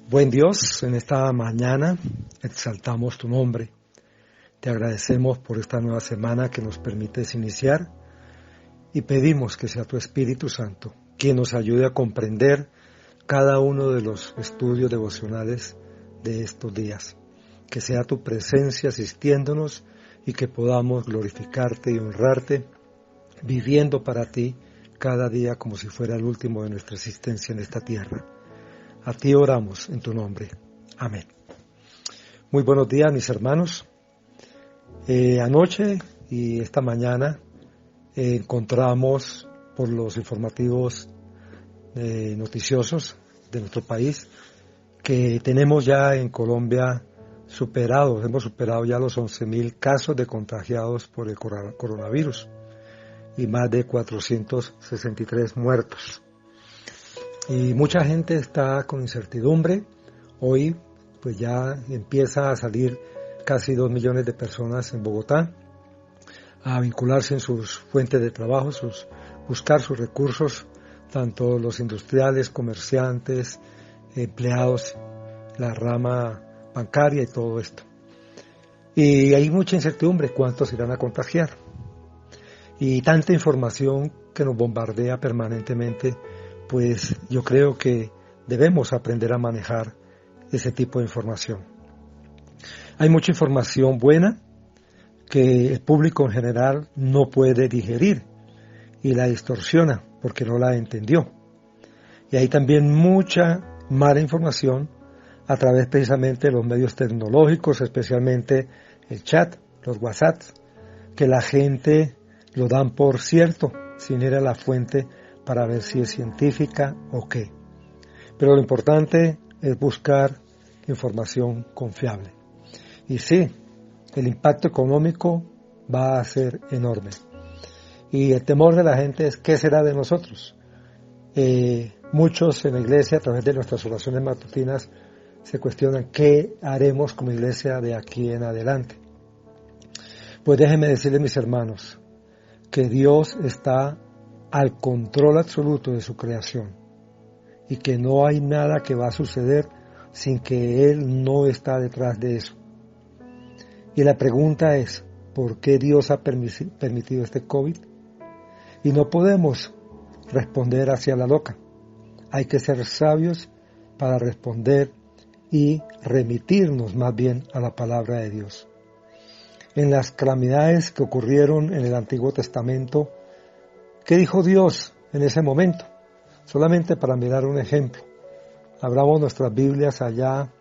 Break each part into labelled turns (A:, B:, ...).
A: Buen Dios, en esta mañana exaltamos tu nombre. Te agradecemos por esta nueva semana que nos permites iniciar y pedimos que sea tu Espíritu Santo quien nos ayude a comprender cada uno de los estudios devocionales de estos días. Que sea tu presencia asistiéndonos y que podamos glorificarte y honrarte viviendo para ti cada día como si fuera el último de nuestra existencia en esta tierra. A ti oramos en tu nombre. Amén. Muy buenos días, mis hermanos. Anoche y esta mañana encontramos por los informativos noticiosos de nuestro país que tenemos ya en Colombia hemos superado ya los 11.000 casos de contagiados por el coronavirus y más de 463 muertos. Y mucha gente está con incertidumbre. Hoy pues ya empieza a salir casi 2 millones de personas en Bogotá a vincularse en sus fuentes de trabajo, buscar sus recursos, tanto los industriales, comerciantes, empleados, la rama bancaria y todo esto. Y hay mucha incertidumbre, ¿cuántos irán a contagiar? Y tanta información que nos bombardea permanentemente, pues yo creo que debemos aprender a manejar ese tipo de información. Hay mucha información buena que el público en general no puede digerir y la distorsiona porque no la entendió. Y hay también mucha mala información a través precisamente de los medios tecnológicos, especialmente el chat, los WhatsApp, que la gente lo dan por cierto, sin ir a la fuente para ver si es científica o qué. Pero lo importante es buscar información confiable. Y sí, el impacto económico va a ser enorme. Y el temor de la gente es ¿qué será de nosotros? Muchos en la iglesia, a través de nuestras oraciones matutinas, se cuestionan ¿qué haremos como iglesia de aquí en adelante? Pues déjenme decirles, mis hermanos, que Dios está al control absoluto de su creación y que no hay nada que va a suceder sin que Él no está detrás de eso. Y la pregunta es, ¿por qué Dios ha permitido este COVID? Y no podemos responder hacia la loca. Hay que ser sabios para responder y remitirnos más bien a la palabra de Dios. En las calamidades que ocurrieron en el Antiguo Testamento, ¿qué dijo Dios en ese momento? Solamente para mirar un ejemplo. Abramos nuestras Biblias allá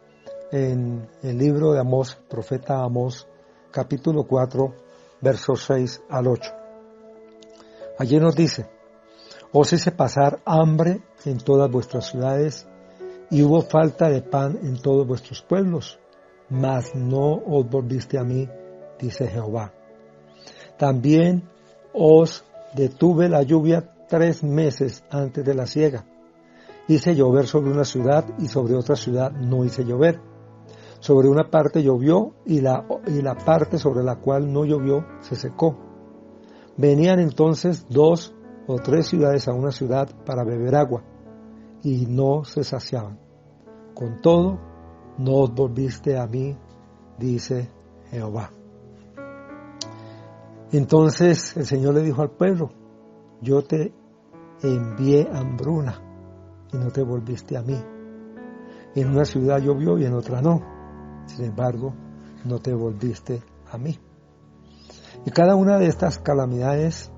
A: en el libro de Amós, profeta Amós, capítulo 4, versos 6 al 8. Allí nos dice, os hice pasar hambre en todas vuestras ciudades, y hubo falta de pan en todos vuestros pueblos, mas no os volviste a mí, dice Jehová. También os detuve la lluvia 3 meses antes de la siega. Hice llover sobre una ciudad y sobre otra ciudad no hice llover. Sobre una parte llovió y la parte sobre la cual no llovió se secó. Venían entonces 2 o 3 ciudades a una ciudad para beber agua y no se saciaban. Con todo, no os volviste a mí, dice Jehová. Entonces el Señor le dijo al pueblo, yo te envié hambruna y no te volviste a mí. En una ciudad llovió y en otra no. Sin embargo, no te volviste a mí. Y cada una de estas calamidades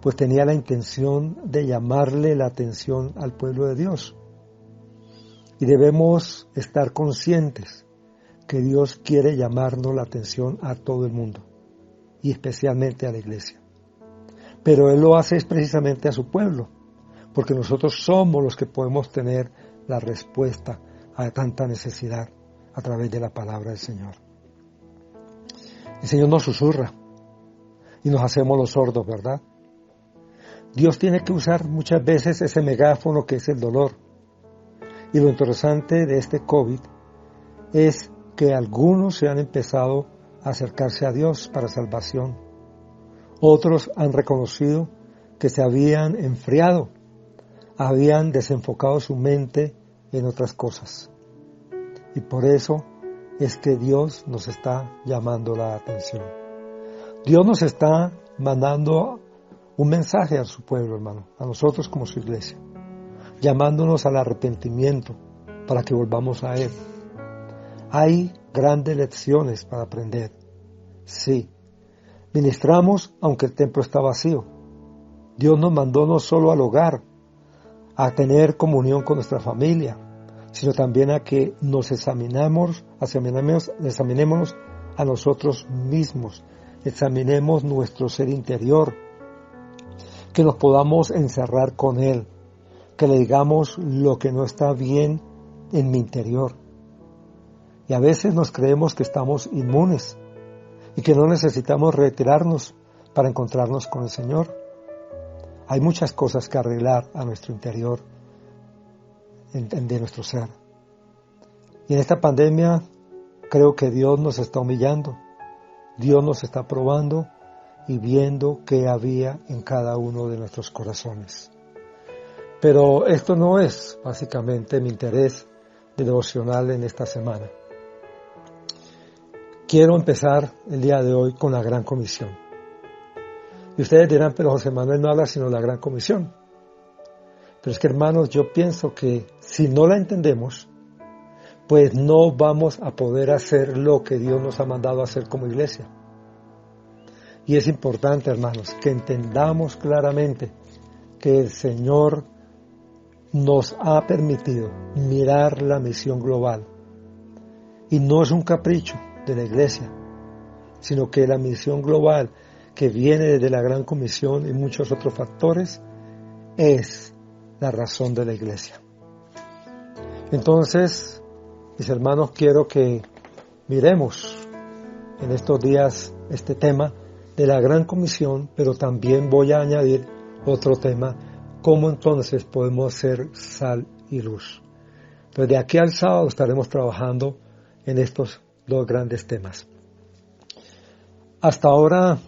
A: pues tenía la intención de llamarle la atención al pueblo de Dios. Y debemos estar conscientes que Dios quiere llamarnos la atención a todo el mundo y especialmente a la iglesia. Pero Él lo hace precisamente a su pueblo, porque nosotros somos los que podemos tener la respuesta a tanta necesidad a través de la palabra del Señor. El Señor nos susurra y nos hacemos los sordos, ¿verdad? Dios tiene que usar muchas veces ese megáfono que es el dolor. Y lo interesante de este COVID es que algunos se han empezado a acercarse a Dios para salvación. Otros han reconocido que se habían enfriado, habían desenfocado su mente en otras cosas. Y por eso es que Dios nos está llamando la atención. Dios nos está mandando un mensaje a su pueblo, hermano, a nosotros como su iglesia, llamándonos al arrepentimiento para que volvamos a Él. Hay grandes lecciones para aprender. Sí, ministramos aunque el templo está vacío. Dios nos mandó no solo al hogar, a tener comunión con nuestra familia, sino también a que nos examinemos a nosotros mismos, examinemos nuestro ser interior, que nos podamos encerrar con Él, que le digamos lo que no está bien en mi interior. Y a veces nos creemos que estamos inmunes y que no necesitamos retirarnos para encontrarnos con el Señor. Hay muchas cosas que arreglar a nuestro interior, de nuestro ser. Y en esta pandemia creo que Dios nos está humillando, Dios nos está probando y viendo qué había en cada uno de nuestros corazones. Pero esto no es básicamente mi interés de devocional en esta semana. Quiero empezar el día de hoy con la Gran Comisión. Y ustedes dirán, pero José Manuel no habla sino de la Gran Comisión. Pero es que, hermanos, yo pienso que si no la entendemos, pues no vamos a poder hacer lo que Dios nos ha mandado a hacer como iglesia. Y es importante, hermanos, que entendamos claramente que el Señor nos ha permitido mirar la misión global. Y no es un capricho de la iglesia, sino que la misión global que viene desde la Gran Comisión y muchos otros factores es la razón de la iglesia. Entonces, mis hermanos, quiero que miremos en estos días este tema de la Gran Comisión, pero también voy a añadir otro tema, cómo entonces podemos ser sal y luz. Entonces, de aquí al sábado estaremos trabajando en estos dos grandes temas. Hasta ahora,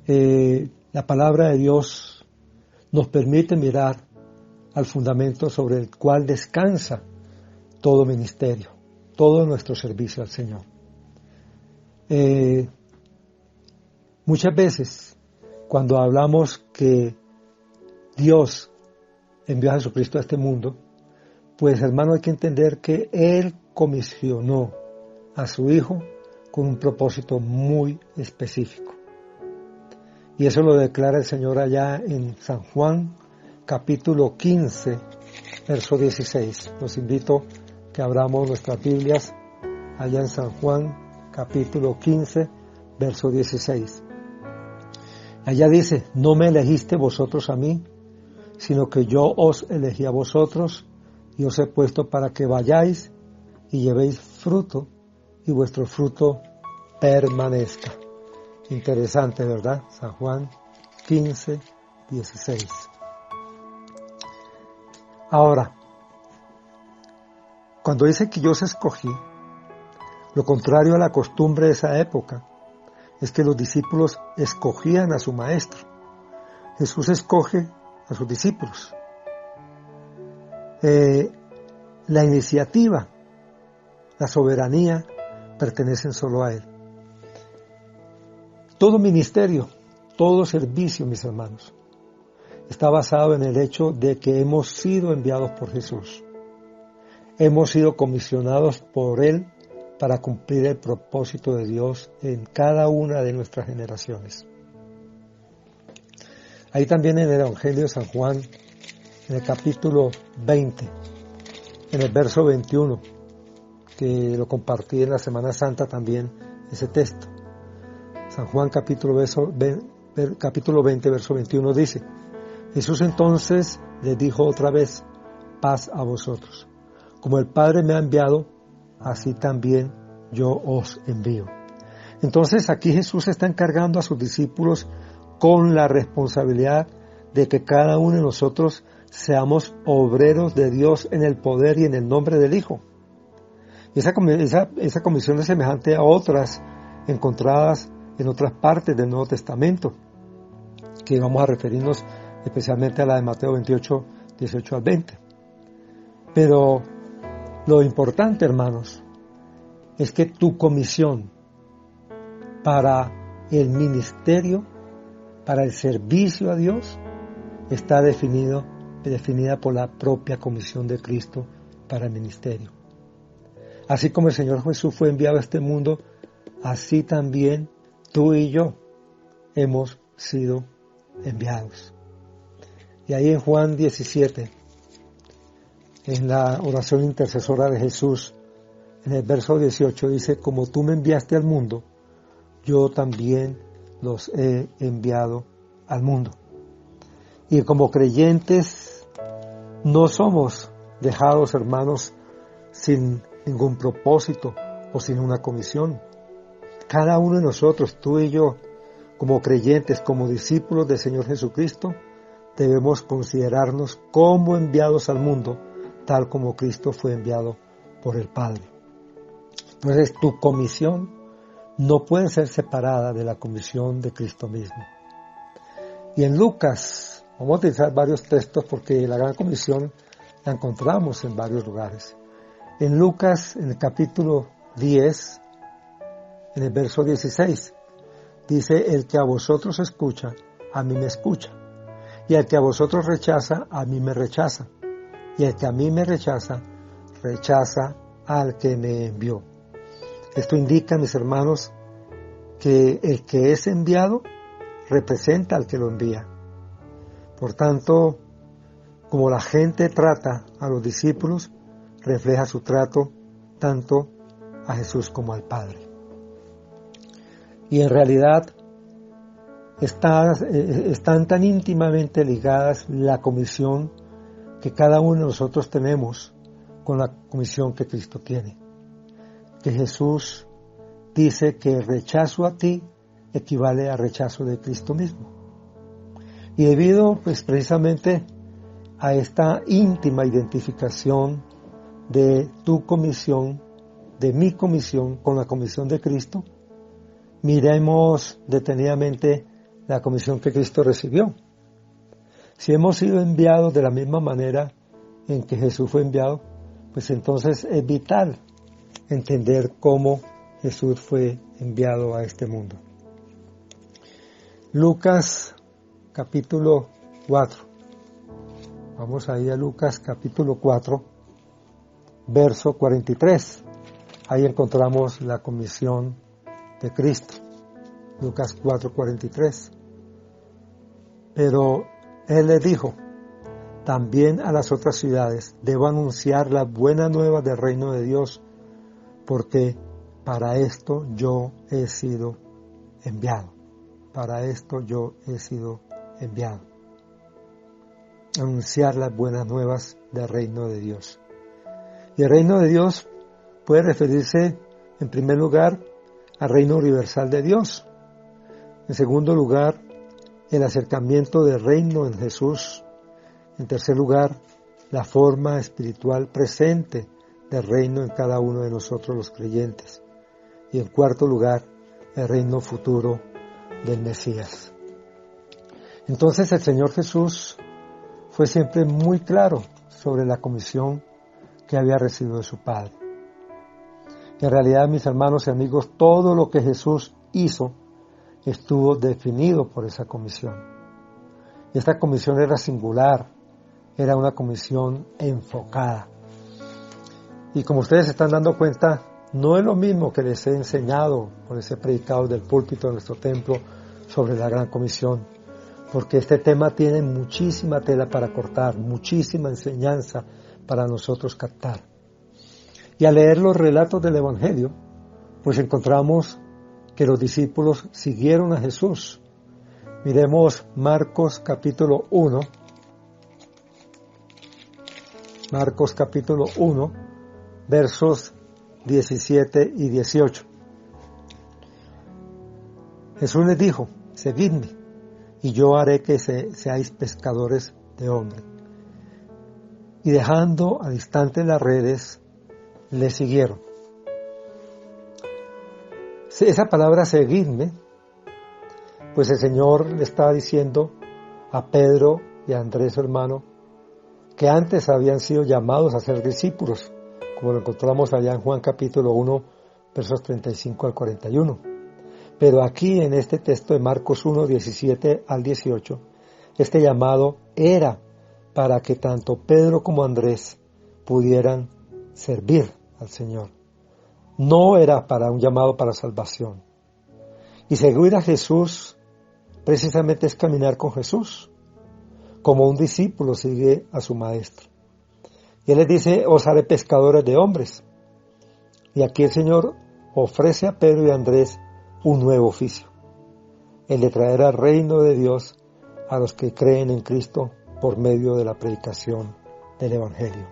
A: la palabra de Dios nos permite mirar al fundamento sobre el cual descansa todo ministerio, todo nuestro servicio al Señor. Muchas veces, cuando hablamos que Dios envió a Jesucristo a este mundo, pues, hermano, hay que entender que Él comisionó a su Hijo con un propósito muy específico. Y eso lo declara el Señor allá en San Juan, capítulo 15, verso 16. Los invito a que abramos nuestras Biblias allá en San Juan, capítulo 15, verso 16. Allá dice, no me elegiste vosotros a mí, sino que yo os elegí a vosotros y os he puesto para que vayáis y llevéis fruto y vuestro fruto permanezca. Interesante, ¿verdad? San Juan 15, 16. Ahora, cuando dice que yo os escogí, lo contrario a la costumbre de esa época es que los discípulos escogían a su maestro. Jesús escoge a sus discípulos. La iniciativa, la soberanía pertenecen solo a Él. Todo ministerio, todo servicio, mis hermanos, está basado en el hecho de que hemos sido enviados por Jesús. Hemos sido comisionados por Él para cumplir el propósito de Dios en cada una de nuestras generaciones. Ahí también en el Evangelio de San Juan, en el capítulo 20, en el verso 21, que lo compartí en la Semana Santa también, ese texto. San Juan capítulo 20, verso 21 dice, Jesús entonces les dijo otra vez, paz a vosotros. Como el Padre me ha enviado, así también yo os envío. Entonces aquí Jesús está encargando a sus discípulos con la responsabilidad de que cada uno de nosotros seamos obreros de Dios en el poder y en el nombre del Hijo. Y esa comisión es semejante a otras encontradas en otras partes del Nuevo Testamento, que vamos a referirnos especialmente a la de Mateo 28, 18 al 20. Pero Lo importante, hermanos, es que tu comisión para el ministerio, para el servicio a Dios, está definida por la propia comisión de Cristo para el ministerio. Así como el Señor Jesús fue enviado a este mundo, así también tú y yo hemos sido enviados. Y ahí en Juan 17, en la oración intercesora de Jesús, en el verso 18 dice: como tú me enviaste al mundo, yo también los he enviado al mundo. Y como creyentes no somos dejados, hermanos, sin ningún propósito o sin una comisión. Cada uno de nosotros, tú y yo, como creyentes, como discípulos del Señor Jesucristo, debemos considerarnos como enviados al mundo, tal como Cristo fue enviado por el Padre. Entonces, tu comisión no puede ser separada de la comisión de Cristo mismo. Y en Lucas, vamos a utilizar varios textos porque la gran comisión la encontramos en varios lugares. En Lucas, en el capítulo 10, en el verso 16, dice: el que a vosotros escucha, a mí me escucha. Y el que a vosotros rechaza, a mí me rechaza. Y el que a mí me rechaza, rechaza al que me envió. Esto indica, mis hermanos, que el que es enviado representa al que lo envía. Por tanto, como la gente trata a los discípulos, refleja su trato tanto a Jesús como al Padre. Y en realidad están tan íntimamente ligadas la comisión que cada uno de nosotros tenemos con la comisión que Cristo tiene. Que Jesús dice que el rechazo a ti equivale al rechazo de Cristo mismo. Y debido, pues, precisamente a esta íntima identificación de tu comisión, de mi comisión con la comisión de Cristo, miremos detenidamente la comisión que Cristo recibió. Si hemos sido enviados de la misma manera en que Jesús fue enviado, pues entonces es vital entender cómo Jesús fue enviado a este mundo. Lucas capítulo 4. Vamos ahí a Lucas capítulo 4, verso 43. Ahí encontramos la comisión de Cristo. Lucas 4, 43. Pero Él les dijo: también a las otras ciudades debo anunciar la buena nueva del reino de Dios, porque para esto yo he sido enviado. Para esto yo he sido enviado. Anunciar las buenas nuevas del reino de Dios. Y el reino de Dios puede referirse, en primer lugar, al reino universal de Dios. En segundo lugar, el acercamiento del reino en Jesús. En tercer lugar, la forma espiritual presente del reino en cada uno de nosotros los creyentes. Y en cuarto lugar, el reino futuro del Mesías. Entonces el Señor Jesús fue siempre muy claro sobre la comisión que había recibido de su Padre. En realidad, mis hermanos y amigos, todo lo que Jesús hizo estuvo definido por esa comisión. Esta comisión era singular, era una comisión enfocada. Y como ustedes se están dando cuenta, no es lo mismo que les he enseñado o les he predicado del púlpito de nuestro templo sobre la gran comisión, porque este tema tiene muchísima tela para cortar, muchísima enseñanza para nosotros captar. Y al leer los relatos del Evangelio, pues encontramos que los discípulos siguieron a Jesús. Miremos Marcos capítulo 1. Marcos capítulo 1, versos 17 y 18. Jesús les dijo: seguidme, y yo haré que seáis pescadores de hombres. Y dejando a distante las redes, le siguieron. Esa palabra seguidme, pues el Señor le estaba diciendo a Pedro y a Andrés, su hermano, que antes habían sido llamados a ser discípulos, como lo encontramos allá en Juan capítulo 1, versos 35 al 41. Pero aquí en este texto de Marcos 1, 17 al 18, este llamado era para que tanto Pedro como Andrés pudieran servir al Señor. No era para un llamado para salvación. Y seguir a Jesús precisamente es caminar con Jesús, como un discípulo sigue a su maestro. Y Él les dice, os haré pescadores de hombres. Y aquí el Señor ofrece a Pedro y a Andrés un nuevo oficio, el de traer al reino de Dios a los que creen en Cristo por medio de la predicación del Evangelio.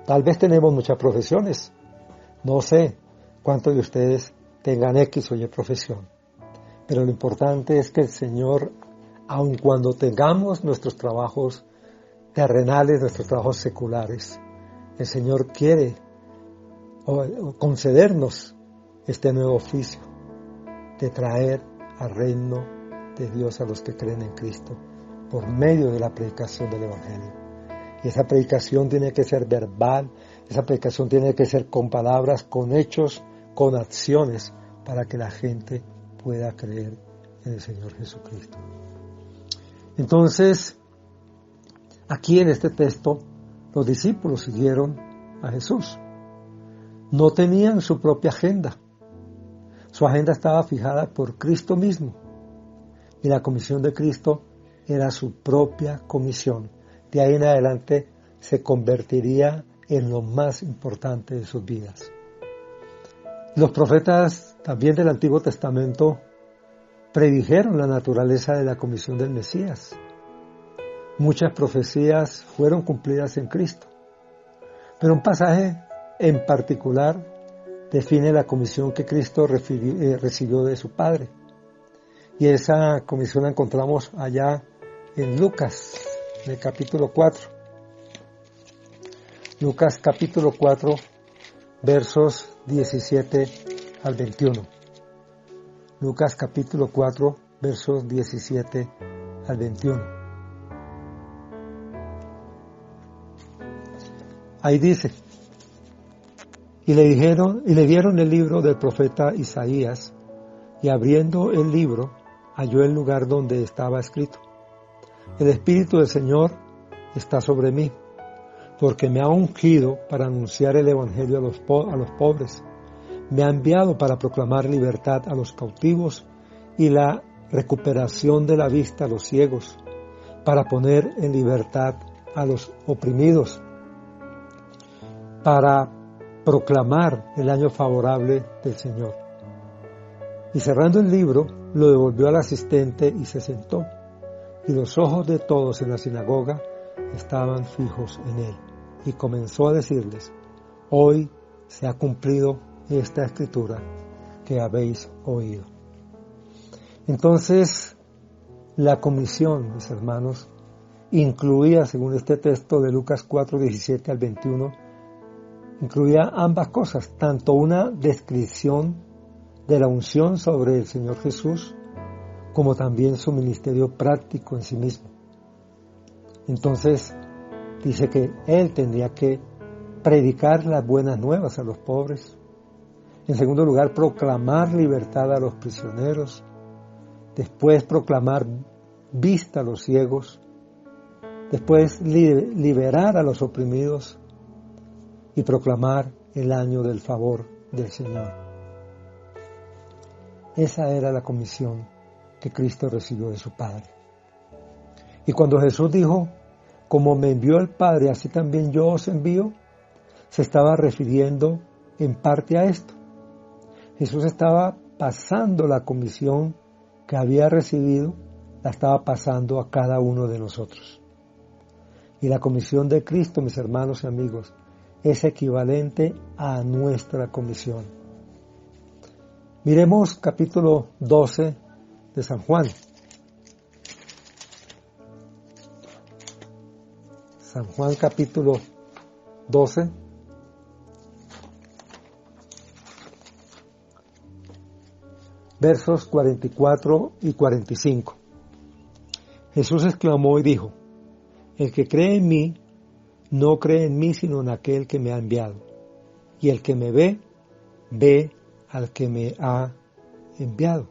A: Tal vez tenemos muchas profesiones, no sé cuántos de ustedes tengan X o Y profesión, pero lo importante es que el Señor, aun cuando tengamos nuestros trabajos terrenales, nuestros trabajos seculares, el Señor quiere concedernos este nuevo oficio de traer al reino de Dios a los que creen en Cristo por medio de la predicación del Evangelio. Y esa predicación tiene que ser verbal, esa predicación tiene que ser con palabras, con hechos, con acciones, para que la gente pueda creer en el Señor Jesucristo. Entonces, aquí en este texto, los discípulos siguieron a Jesús. No tenían su propia agenda. Su agenda estaba fijada por Cristo mismo. Y la comisión de Cristo era su propia comisión. De ahí en adelante se convertiría en lo más importante de sus vidas. Los profetas también del Antiguo Testamento predijeron la naturaleza de la comisión del Mesías. Muchas profecías fueron cumplidas en Cristo. Pero un pasaje en particular define la comisión que Cristo recibió de su Padre. Y esa comisión la encontramos allá en Lucas, en el capítulo 4. Lucas capítulo 4, versos 17 al 21. Lucas capítulo 4, versos 17 al 21. Ahí dice, y le dieron el libro del profeta Isaías, y abriendo el libro, halló el lugar donde estaba escrito: el Espíritu del Señor está sobre mí, porque me ha ungido para anunciar el Evangelio a los pobres. Me ha enviado para proclamar libertad a los cautivos y la recuperación de la vista a los ciegos, para poner en libertad a los oprimidos, para proclamar el año favorable del Señor. Y cerrando el libro, lo devolvió al asistente y se sentó. Y los ojos de todos en la sinagoga estaban fijos en él. Y comenzó a decirles: hoy se ha cumplido esta escritura que habéis oído. Entonces, la comisión, mis hermanos, incluía, según este texto de Lucas 4, 17 al 21, incluía ambas cosas, tanto una descripción de la unción sobre el Señor Jesús, como también su ministerio práctico en sí mismo. Entonces, dice que Él tendría que predicar las buenas nuevas a los pobres. En segundo lugar, proclamar libertad a los prisioneros. Después, proclamar vista a los ciegos. Después, liberar a los oprimidos. Y proclamar el año del favor del Señor. Esa era la comisión que Cristo recibió de su Padre. Y cuando Jesús dijo: como me envió el Padre, así también yo os envío, se estaba refiriendo en parte a esto. Jesús estaba pasando la comisión que había recibido, la estaba pasando a cada uno de nosotros. Y la comisión de Cristo, mis hermanos y amigos, es equivalente a nuestra comisión. Miremos capítulo 12 de San Juan. San Juan capítulo 12. Versos 44 y 45. Jesús exclamó y dijo: el que cree en mí, no cree en mí sino en aquel que me ha enviado. y el que me ve, ve al que me ha enviado.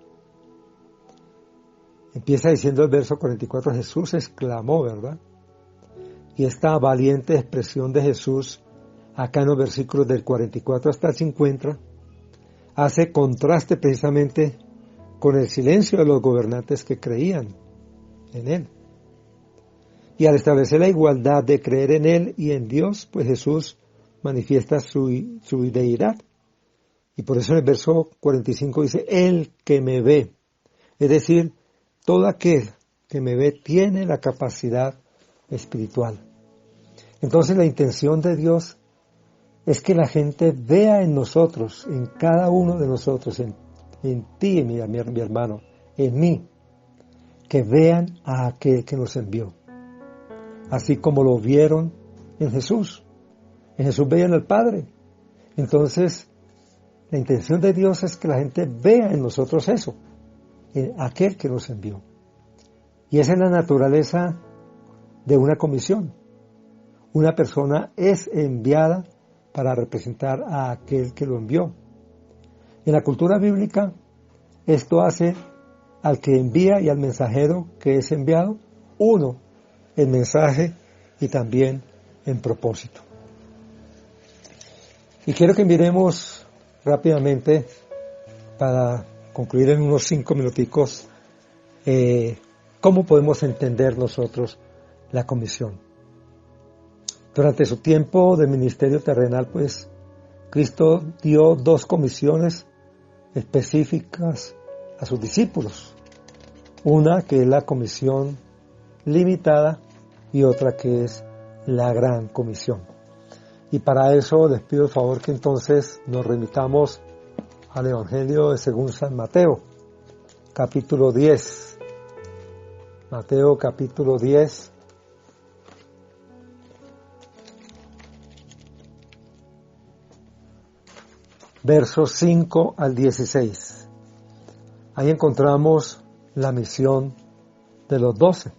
A: Empieza diciendo el verso 44, Jesús exclamó, ¿verdad? Y esta valiente expresión de Jesús, acá en los versículos del 44 hasta el 50, hace contraste precisamente con el silencio de los gobernantes que creían en Él. Y al establecer la igualdad de creer en Él y en Dios, pues Jesús manifiesta su deidad. Y por eso en el verso 45 dice, el que me ve. Es decir, todo aquel que me ve tiene la capacidad espiritual. Entonces la intención de Dios es que la gente vea en nosotros, en cada uno de nosotros, en ti, mi hermano, en mí, que vean a aquel que nos envió. Así como lo vieron en Jesús. En Jesús veían al Padre. Entonces, la intención de Dios es que la gente vea en nosotros eso, en aquel que nos envió. Y esa es la naturaleza de una comisión. Una persona es enviada para representar a aquel que lo envió. En la cultura bíblica, esto hace al que envía y al mensajero que es enviado, uno en mensaje y también en propósito. Y quiero que miremos rápidamente, para concluir en unos 5 minuticos, cómo podemos entender nosotros la comisión. Durante su tiempo de ministerio terrenal, pues, Cristo dio 2 comisiones específicas a sus discípulos. Una que es la comisión limitada y otra que es la gran comisión. Y para eso les pido el favor que entonces nos remitamos al Evangelio de según San Mateo, capítulo 10. Mateo capítulo 10. Versos 5 al 16. Ahí encontramos la misión de los 12.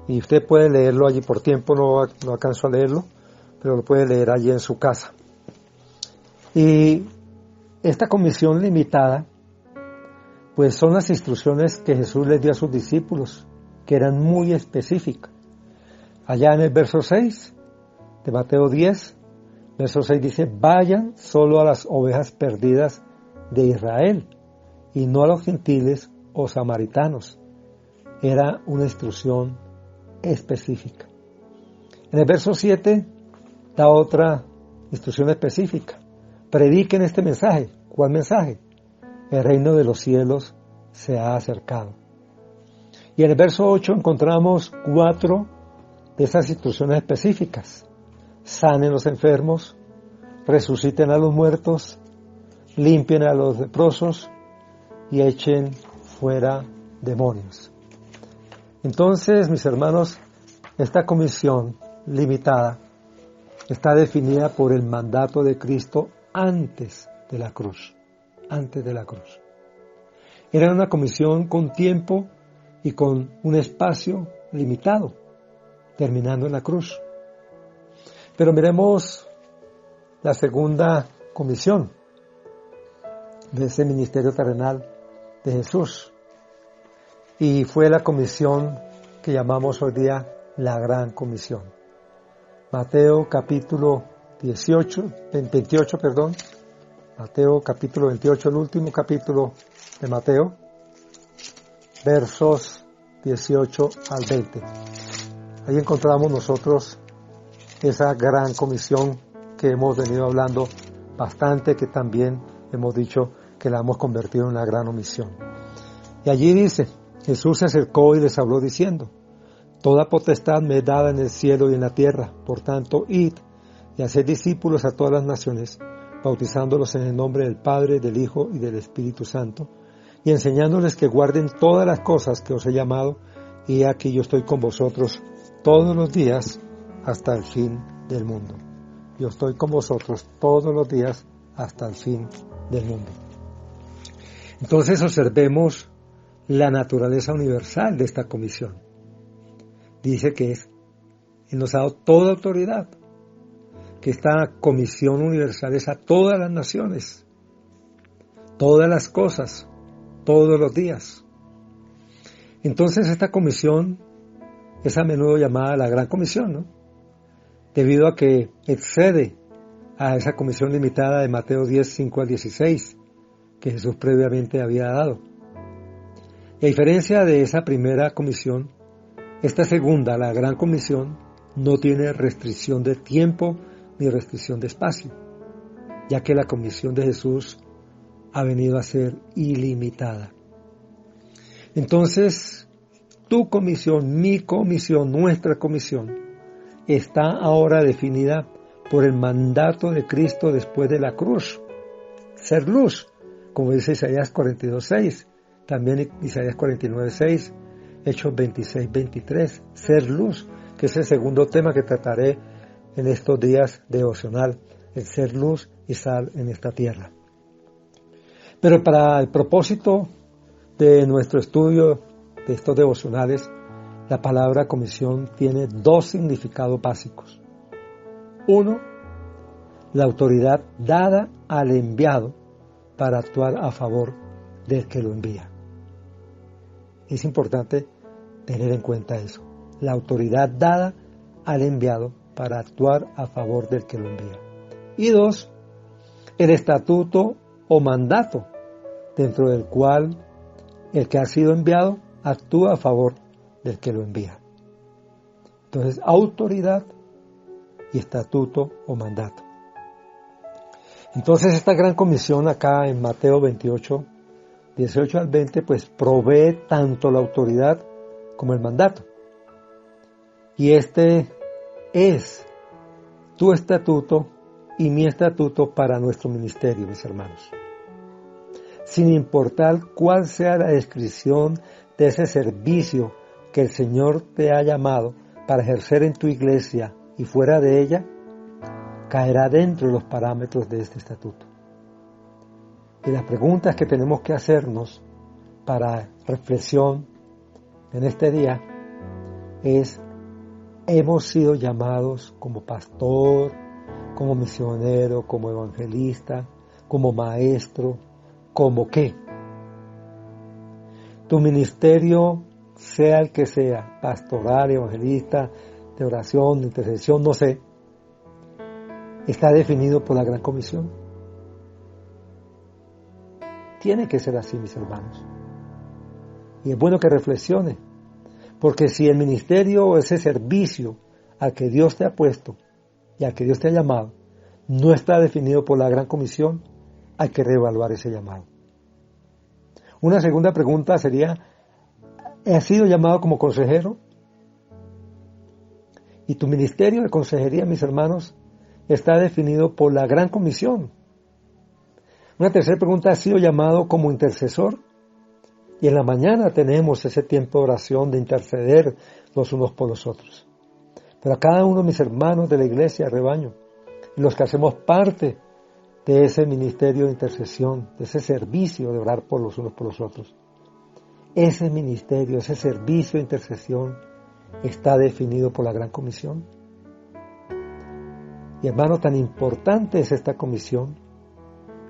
A: Y usted puede leerlo allí, por tiempo no alcanzo a leerlo, pero lo puede leer allí en su casa. Y esta comisión limitada, pues son las instrucciones que Jesús les dio a sus discípulos, que eran muy específicas. Allá en el verso 6 de Mateo 10, verso 6 dice, vayan solo a las ovejas perdidas de Israel, y no a los gentiles o samaritanos. Era una instrucción específica. En el verso 7 da otra instrucción específica. Prediquen este mensaje. ¿Cuál mensaje? El reino de los cielos se ha acercado. Y en el verso 8 encontramos 4 de esas instrucciones específicas. Sanen los enfermos, resuciten a los muertos, limpien a los leprosos y echen fuera demonios. Entonces, mis hermanos, esta comisión limitada está definida por el mandato de Cristo antes de la cruz. Antes de la cruz. Era una comisión con tiempo y con un espacio limitado, terminando en la cruz. Pero miremos la segunda comisión de ese ministerio terrenal de Jesús. Y fue la comisión que llamamos hoy día la Gran Comisión. Mateo capítulo 28, Mateo capítulo 28, el último capítulo de Mateo, versos 18 al 20. Ahí encontramos nosotros esa gran comisión que hemos venido hablando bastante, que también hemos dicho que la hemos convertido en una gran omisión. Y allí dice, Jesús se acercó y les habló diciendo, toda potestad me es dada en el cielo y en la tierra, por tanto, id y haced discípulos a todas las naciones, bautizándolos en el nombre del Padre, del Hijo y del Espíritu Santo, y enseñándoles que guarden todas las cosas que os he llamado, y aquí yo estoy con vosotros todos los días hasta el fin del mundo. Yo estoy con vosotros todos los días hasta el fin del mundo. Entonces observemos la naturaleza universal de esta comisión. Dice que Él nos ha dado toda autoridad. que esta comisión universal es a todas las naciones, todas las cosas, todos los días. Entonces esta comisión es a menudo llamada la Gran Comisión, ¿no? Debido a que excede a esa comisión limitada de Mateo 10, 5 al 16, que Jesús previamente había dado. Y a diferencia de esa primera comisión, esta segunda, la Gran Comisión, no tiene restricción de tiempo ni restricción de espacio, ya que la comisión de Jesús ha venido a ser ilimitada. Entonces, tu comisión, mi comisión, nuestra comisión, está ahora definida por el mandato de Cristo después de la cruz. Ser luz, como dice Isaías 42:6, también Isaías 49:6, Hechos 26:23, ser luz, que es el segundo tema que trataré en estos días devocional, el ser luz y sal en esta tierra. Pero para el propósito de nuestro estudio de estos devocionales, la palabra comisión tiene dos significados básicos. Uno, la autoridad dada al enviado para actuar a favor del que lo envía. Es importante tener en cuenta eso. La autoridad dada al enviado para actuar a favor del que lo envía. Y dos, el estatuto o mandato dentro del cual el que ha sido enviado actúa a favor del que lo envía. Entonces, autoridad y estatuto o mandato. Entonces, esta gran comisión acá en Mateo 28, 18 al 20, pues provee tanto la autoridad como el mandato. Y este es tu estatuto y mi estatuto para nuestro ministerio, mis hermanos. Sin importar cuál sea la descripción de ese servicio que el Señor te ha llamado para ejercer en tu iglesia y fuera de ella, caerá dentro de los parámetros de este estatuto. Y las preguntas que tenemos que hacernos para reflexión en este día es: ¿hemos sido llamados como pastor, como misionero, como evangelista, como maestro, como qué? Tu ministerio, sea el que sea, pastoral, evangelista, de oración, de intercesión, no sé, está definido por la Gran Comisión. Tiene que ser así, mis hermanos. Y es bueno que reflexione, porque si el ministerio o ese servicio al que Dios te ha puesto y al que Dios te ha llamado no está definido por la Gran Comisión, hay que reevaluar ese llamado. Una segunda pregunta sería: ¿has sido llamado como consejero? Y tu ministerio de consejería, mis hermanos, está definido por la Gran Comisión. Una tercera pregunta: ¿has sido llamado como intercesor? Y en la mañana tenemos ese tiempo de oración, de interceder los unos por los otros. Pero a cada uno de mis hermanos de la iglesia, rebaño, y los que hacemos parte de ese ministerio de intercesión, de ese servicio de orar por los unos por los otros, ese ministerio, ese servicio de intercesión está definido por la Gran Comisión. Y hermano, tan importante es esta comisión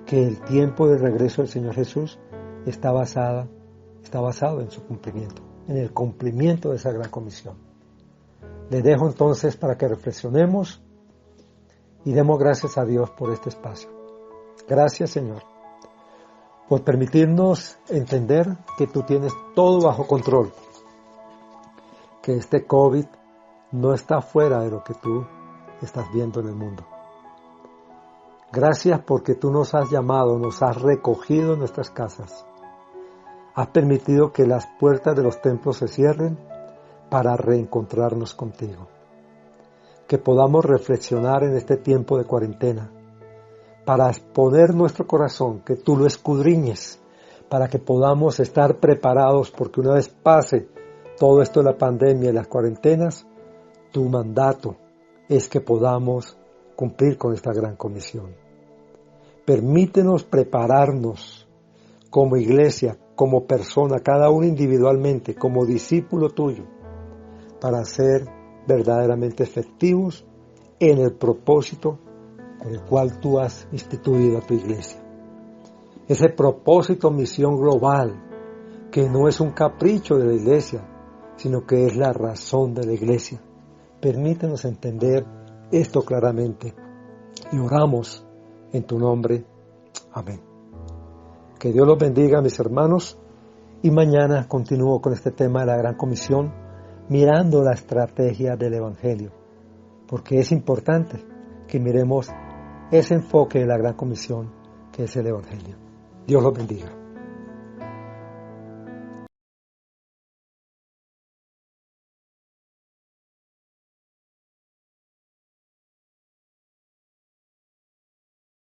A: que el tiempo del regreso del Señor Jesús está basado en su cumplimiento, en el cumplimiento de esa Gran Comisión. Les dejo entonces para que reflexionemos y demos gracias a Dios por este espacio. Gracias, Señor, por permitirnos entender que tú tienes todo bajo control, que este COVID no está fuera de lo que tú estás viendo en el mundo. Gracias porque tú nos has llamado, nos has recogido en nuestras casas. Has permitido que las puertas de los templos se cierren para reencontrarnos contigo. Que podamos reflexionar en este tiempo de cuarentena, para exponer nuestro corazón, que tú lo escudriñes, para que podamos estar preparados, porque una vez pase todo esto de la pandemia y las cuarentenas, tu mandato es que podamos cumplir con esta gran comisión. Permítenos prepararnos como iglesia, como persona, cada uno individualmente, como discípulo tuyo, para ser verdaderamente efectivos en el propósito con el cual tú has instituido a tu iglesia. Ese propósito, misión global, que no es un capricho de la iglesia, sino que es la razón de la iglesia. Permítenos entender esto claramente y oramos en tu nombre. Amén. Que Dios los bendiga, mis hermanos, y mañana continúo con este tema de la Gran Comisión, mirando la estrategia del Evangelio, porque es importante que miremos ese enfoque de la Gran Comisión que es el Evangelio. Dios los bendiga.